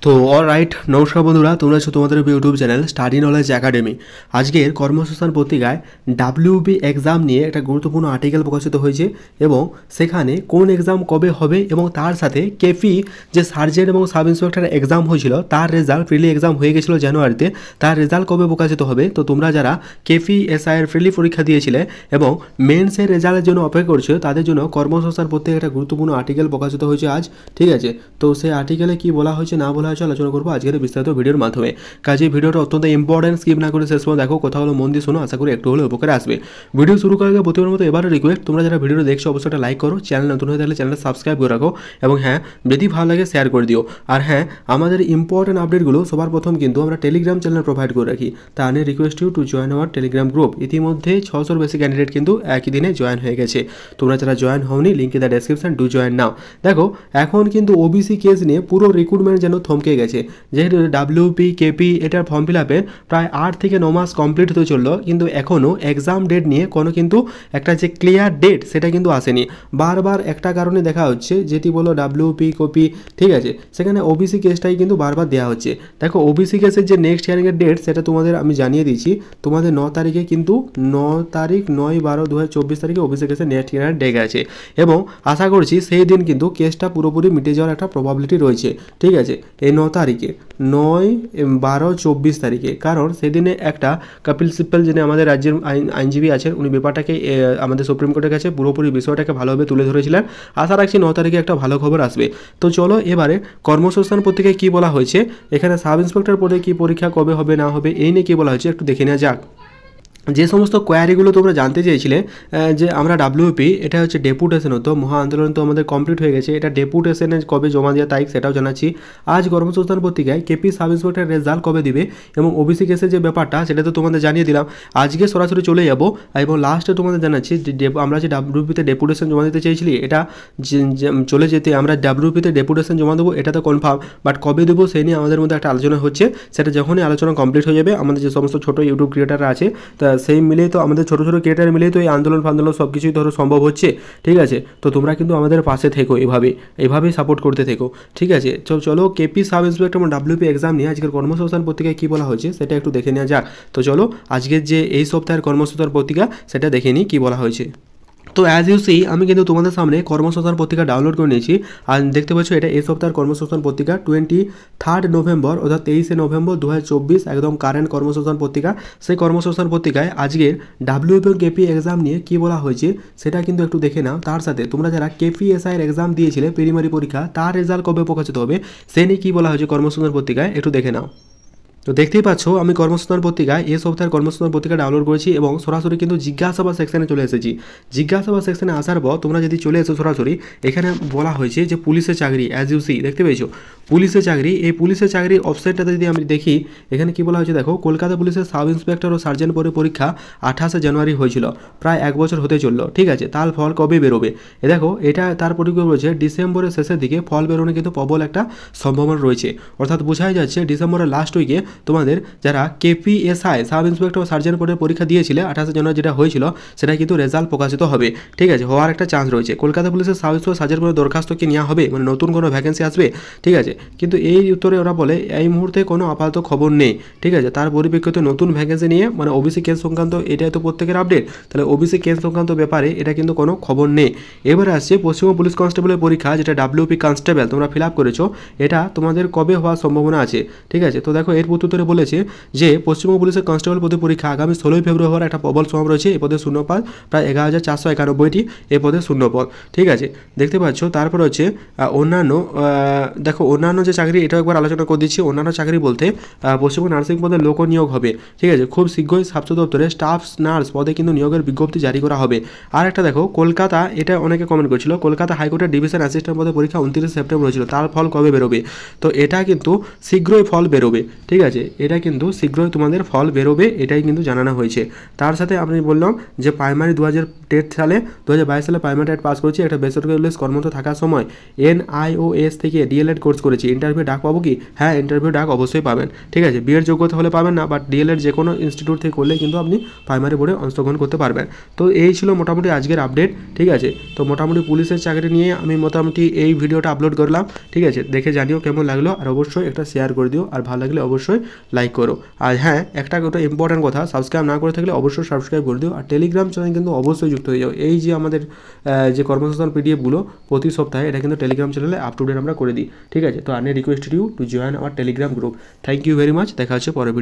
তো অলরাইট, নমস্কার বন্ধুরা, তোমরা আছো তোমাদের YouTube channel study knowledge academy. আজকের কর্মসংস্থান পত্রিকায় ডাব্লিউবি এক্সাম নিয়ে একটা গুরুত্বপূর্ণ আর্টিকেল প্রকাশিত হয়েছে এবং সেখানে কোন এক্সাম কবে হবে এবং তার সাথে কেপি যে সার্জেন্ট এবং সাব ইন্সপেক্টর এক্সাম হয়েছিল তার রেজাল্ট, প্রিলি এক্সাম হয়ে গেছিলো জানুয়ারিতে, তার রেজাল্ট কবে প্রকাশিত হবে। তো তোমরা যারা কেপি এসআইয়ের প্রিলি পরীক্ষা দিয়েছিলে এবং মেন্সের রেজাল্টের জন্য অপেক্ষা করছো তাদের জন্য কর্মসংস্থান পত্রিকায় একটা গুরুত্বপূর্ণ আর্টিকেল প্রকাশিত হয়েছে আজ। ঠিক আছে, তো সেই আর্টিকেলে কি বলা হয়েছে না বলা হয়েছে আলোচনা করবো আজকের বিস্তারিত ভিডিওর মাধ্যমে। কাজে ভিডিওটা অত্যন্ত ইম্পর্টেন্ট, স্কিপ না করে শেষ পর্যন্ত দেখো, কথাগুলো মন দিয়ে শোনো, আশা করি একটু হলে উপকারে আসবে। ভিডিও শুরু করার আগে প্রতিবার মতো এবারও রিকোয়েস্ট, তোমরা যারা ভিডিওটা দেখছো অবশ্যই একটা লাইক করো, চ্যানেল নতুন হয়ে থাকলে চ্যানেলটা সাবস্ক্রাইব করে রাখো এবং হ্যাঁ, যদি ভালো লাগে শেয়ার করে দিও। আর হ্যাঁ, আমাদের ইম্পর্টেন্ট আপডেটগুলো সবার প্রথম কিন্তু আমরা টেলিগ্রাম চ্যানেল প্রোভাইড করে রাখি। তা আমি request you to join our Telegram group. ইতিমধ্যে 600-র বেশি ক্যান্ডিডেট কিন্তু একই দিনে জয়েন হয়ে গেছে। তোমরা যারা জয়েন হওনি, link in the description, do join now. দেখো, এখন কিন্তু ওবিসি কেস নিয়ে পুরো রিক্রুটমেন্ট যেন থমকে গেছে। যেহেতু ডাব্লিউপি কেপি এটার ফর্ম ফিল আপের প্রায় 8 থেকে 9 মাস কমপ্লিট হতে চললো, কিন্তু এখনও এক্সাম ডেট নিয়ে কোনো কিন্তু একটা যে ক্লিয়ার ডেট সেটা কিন্তু আসেনি। বারবার একটা কারণে দেখা হচ্ছে, যেটি বলো ডাব্লিউপি কপি, ঠিক আছে, সেখানে ওবিসি কেসটাই কিন্তু বারবার দেওয়া হচ্ছে। দেখো, ওবিসি কেসের যে নেক্সট হিয়ারিংয়ের ডেট সেটা তোমাদের আমি জানিয়ে দিয়েছি, তোমাদের 9 তারিখে কিন্তু 9/12/2024 তারিখে ওবিসি কেসের নেক্সট হিয়ারিংয়ের ডেট আছে এবং আশা করছি সেই দিন কিন্তু কেসটা পুরোপুরি মিটে যাওয়ার একটা প্রবাবিলিটি রয়েছে। ঠিক আছে, এই 9 তারিখে, 9/12/24 তারিখে, কারণ সেদিনে একটা কপিল সিব্বল যিনি আমাদের রাজ্যের আইনজীবী আছেন, উনি ব্যাপারটাকে আমাদের সুপ্রিম কোর্টের কাছে পুরোপুরি বিষয়টাকে ভালোভাবে তুলে ধরেছিলেন। আশা রাখছি 9 তারিখে একটা ভালো খবর আসবে। তো চলো এবারে কর্মসংস্থান পত্রিকায় কী বলা হয়েছে, এখানে সাব ইন্সপেক্টর পদে কী পরীক্ষা কবে হবে না হবে এই নিয়ে কী বলা হয়েছে একটু দেখে নেওয়া যাক। যে সমস্ত কোয়ারিগুলো তোমরা জানতে চেয়েছিলে যে আমরা ডাব্লিউপি, এটা হচ্ছে ডেপুটেশন হতো, মহা আন্দোলন তো আমাদের কমপ্লিট হয়ে গেছে, এটা ডেপুটেশনে কবে জমা দেওয়া তারিখ সেটাও জানাচ্ছি। আজ কর্মসংস্থান পত্রিকায় কেপি সাব ইন্সপেক্টর রেজাল্ট কবে দিবে এবং ওবিসি কেসের যে ব্যাপারটা সেটা তো তোমাদের জানিয়ে দিলাম। আজকে সরাসরি চলে যাব এবং লাস্টে তোমাদের জানাচ্ছি যে আমরা যে ডাব্লিউপিতে ডেপুটেশন জমা দিতে চেয়েছিলি, এটা চলে যেতে আমরা ডাব্লিউপিতে ডেপুটেশন জমা দেবো, এটা তো কনফার্ম, বাট কবে দেবো সেই নিয়ে আমাদের মধ্যে একটা আলোচনা হচ্ছে। সেটা যখনই আলোচনা কমপ্লিট হয়ে যাবে, আমাদের যে সমস্ত ছোটো ইউটিউব ক্রিয়েটাররা আছে তা সেই মিলেই তো আমাদের ছোটো ছোটো ক্রিয়েটার মিলেই তো এই আন্দোলন ফান্দোলন সব কিছুই ধরো সম্ভব হচ্ছে। ঠিক আছে, তো তোমরা কিন্তু আমাদের পাশে থেকো, এইভাবেই সাপোর্ট করতে থেকো। ঠিক আছে, চলো কেপি সাব ইন্সপেক্টর এবং ডাব্লিউপি এক্সাম নিয়ে আজকের কর্মসংস্থান পত্রিকায় কী বলা হয়েছে সেটা একটু দেখে নেওয়া যাক। তো চলো আজকের যে এই সপ্তাহের কর্মসংস্থান পত্রিকা সেটা দেখে নিই কী বলা হয়েছে। তো অ্যাজ ইউ সি, আমি কিন্তু তোমাদের সামনে কর্মসংস্থান পত্রিকা ডাউনলোড করে নিয়েছি আর দেখতে পাচ্ছ এটা এই সপ্তাহের কর্মসংস্থান পত্রিকা 23 নভেম্বর অর্থাৎ 23 নভেম্বর 2024, একদম কারেন্ট কর্মসংস্থান পত্রিকা। সেই কর্মসংস্থান পত্রিকায় আজকের ডাব্লিউপি এবং কেপি এক্সাম নিয়ে কী বলা হয়েছে সেটা কিন্তু একটু দেখে নাও। তার সাথে তোমরা যারা কেপি এসআইয়ের এক্সাম দিয়েছিলে প্রিলিমিনারি পরীক্ষা, তার রেজাল্ট কবে প্রকাশিত হবে সে নিয়ে কী বলা হয়েছে কর্মসংস্থান পত্রিকায় একটু দেখে নাও। তো দেখতেই পাচ্ছ আমি কর্মসংস্থান পত্রিকায় এই সপ্তাহের কর্মসংস্থান পত্রিকা ডাউনলোড করেছি এবং সরাসরি কিন্তু জিজ্ঞাসাবাদ সেকশনে চলে এসেছি। জিজ্ঞাসাবাদ সেকশনে আসার পর তোমরা যদি চলে এসো সরাসরি, এখানে বলা হয়েছে যে পুলিশের চাকরি, অ্যাজ ইউ সি দেখতে পেয়েছো পুলিশের চাকরি। এই পুলিশের চাকরির অপশনটাতে যদি আমি দেখি, এখানে কী বলা হয়েছে দেখো, কলকাতা পুলিশের সাব ইন্সপেক্টর ও সার্জেন্ট পদে পরীক্ষা 28 জানুয়ারি হয়েছিল, প্রায় 1 বছর হতে চললো। ঠিক আছে, তার ফল কবে বেরোবে দেখো, এটা তার পরীক্ষা রয়েছে ডিসেম্বরের শেষের দিকে, ফল বেরোনো কিন্তু প্রবল একটা সম্ভাবনা রয়েছে। অর্থাৎ বোঝাই যাচ্ছে ডিসেম্বরের লাস্ট উইকে তোমাদের যারা কেপিএসআই সাব ইন্সপেক্টর সার্জেন্ট পদের পরীক্ষা দিয়েছিলে 28 জানুয়ারি যেটা হয়েছিল, সেটা কিন্তু রেজাল্ট প্রকাশিত হবে। ঠিক আছে, হওয়ার একটা চান্স রয়েছে। কলকাতা পুলিশের সাব ইন্সপেক্টর সার্জেন্ট পদের দরখাস্ত কি নেওয়া হবে, মানে নতুন কোনো ভ্যাকেন্সি আসবে। ঠিক আছে, কিন্তু এই উত্তরে ওরা বলে এই মুহূর্তে কোনো আপাতত খবর নেই। ঠিক আছে, তার পরিপ্রেক্ষিতে নতুন ভ্যাকেন্সি নিয়ে, মানে ওবিসি কেস সংক্রান্ত, এটাই তো প্রত্যেকের আপডেট, তাহলে ওবিসি কেস সংক্রান্ত ব্যাপারে এটা কিন্তু কোনো খবর নেই। এবারে আসছে পশ্চিমবঙ্গ পুলিশ কনস্টেবলের পরীক্ষা, যেটা ডাব্লিউপি কনস্টেবল তোমরা ফিল আপ করেছো, এটা তোমাদের কবে হওয়ার সম্ভাবনা আছে। ঠিক আছে, তো দেখো এর উত্তরে বলেছে যে পশ্চিমবঙ্গ পুলিশের কনস্টেবল পদে পরীক্ষা আগামী 16 ফেব্রুয়ারি হওয়ার একটা প্রবল সম্ভাবনা রয়েছে। এই পদে শূন্যপদ প্রায় 11,491টি, এই পদে শূন্যপদ। ঠিক আছে, দেখতে পাচ্ছ। তারপর হচ্ছে অন্যান্য, দেখো অন্যান্য যে চাকরি, এটাও একবার আলোচনা করে দিচ্ছি। অন্যান্য চাকরি বলতে পশ্চিমবঙ্গ নার্সিং পদে লোক নিয়োগ হবে। ঠিক আছে, খুব শীঘ্রই স্বাস্থ্য দপ্তরে স্টাফ নার্স পদে কিন্তু নিয়োগের বিজ্ঞপ্তি জারি করা হবে। আর একটা দেখো কলকাতা, এটা অনেকে কমেন্ট করেছিল, কলকাতা হাইকোর্টের ডিভিশন অ্যাসিস্ট্যান্ট পদে পরীক্ষা 29 সেপ্টেম্বর হয়েছিল, তার ফল কবে বেরোবে। তো এটা কিন্তু শীঘ্রই ফল বেরোবে। ঠিক আছে, আছে, এটা কিন্তু শীঘ্রই তোমাদের ফল বেরোবে, এটাই কিন্তু জানানো হয়েছে। তার সাথে আমি বললাম যে প্রাইমারি 2022 সালে প্রাইমারি টেট পাস করেছি, একটা বেসরকারি কলেজ কর্মরত থাকার সময় NIOS থেকে DLED কোর্স করেছি, ইন্টারভিউ ডাক পাবো কি? হ্যাঁ, ইন্টারভিউ ডাক অবশ্যই পাবেন। ঠিক আছে, বিয়ের যোগ্যতা হলে পাবেন না, বাট DLED যে কোনো ইনস্টিটিউট থেকে করলে কিন্তু আপনি প্রাইমারি বোর্ডে অংশগ্রহণ করতে পারবেন। তো এই ছিল মোটামুটি আজকের আপডেট। ঠিক আছে, তো মোটামুটি পুলিশের চাকরি নিয়ে আমি মোটামুটি এই ভিডিওটা আপলোড করলাম। ঠিক আছে, দেখে জানিও কেমন লাগলো, আর অবশ্যই একটা শেয়ার করে দিও, আর ভালো লাগলে অবশ্যই লাইক করো। আর হ্যাঁ, একটা ইম্পর্টেন্ট কথা, সাবস্ক্রাইব না করে থাকলে অবশ্যই সাবস্ক্রাইব করে দিও, আর টেলিগ্রাম চ্যানেল কিন্তু অবশ্যই যুক্ত হয়ে যাও। এই যে আমাদের যে কর্মসংস্থান PDF-গুলো প্রতি সপ্তাহে, এটা কিন্তু টেলিগ্রাম চ্যানেলে আপ টু ডেট আমরা করে দিই। ঠিক আছে, তো আর্নি request you to join our Telegram group. Thank you very much, দেখা হচ্ছে পরে।